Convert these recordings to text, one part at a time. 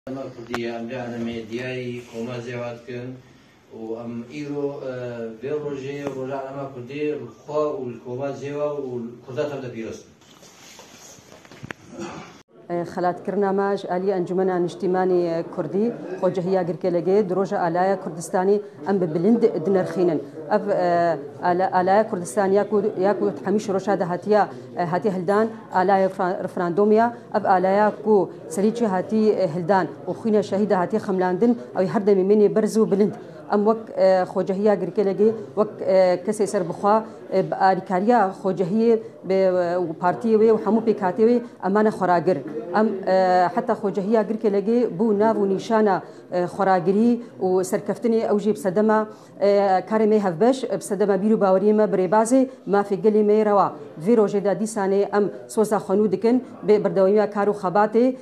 الكردية أم جانا دياري كوما زيوات كن وأم إيرو بيروجي ورجع أما كردي الخوا والكوما زيوا والكردات هذا بيرسم. خلات كرنامج آلي أنجمن اجتماعي كردي خوجهيا غيركلجي دروجة آلايا كردستاني أم ببلند دنرخينن أف آلايا كردستان ياكو تحميش روشادة هاتي هلدان آلايا رفراندوميا أف آلايا كو سريتشي هاتي هلدان وخينا شهيدة هاتي خملاندن أو يهردم مني برزو بلند أم وك خوجهيا غيركلجي وك كسي سر بخوا باريكاريا خوجهية ببارتيوي وحمو بيكاتيوي أمانة خراجر أم حتى خوجهيا غيركلجي بو ناف ونيشانا خراجري وسركفتني أوجي بسدما كارمي هفبش بسدما بيرو باوريما بريبازي ما في قلي ميروا فيرو جدا دي ساني أم سوزا خنودكن ببردويميا كارو خباتي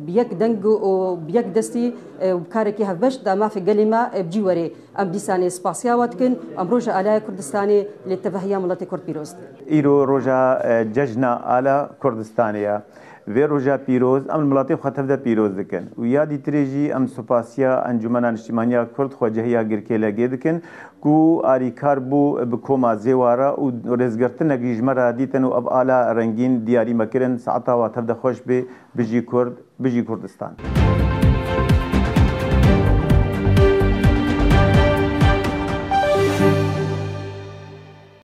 بيك دنگ وبيك دستي وبكاركي هفبش دا ما في قلي ما بجيوري أم دي ساني سباسيا واتكن أم روجا آلاء كردستاني للتفهيا ملتي كرد بيروز إيرو روجا ججنا آلاء كردستانيا في روجا بيروز أم الملاطي خطف دا بيروز دكن ويادي تريجي أم سوباسيا أنجمن اجتماعية كرد خوجهيا غيركيلا دكن كو آريكار بو بكوما زيوارا ورزگرتن نگيجمرا ديتن و أب آلا رنگين دياري مكرن ساعتا واتف دا خوش بجي كردستان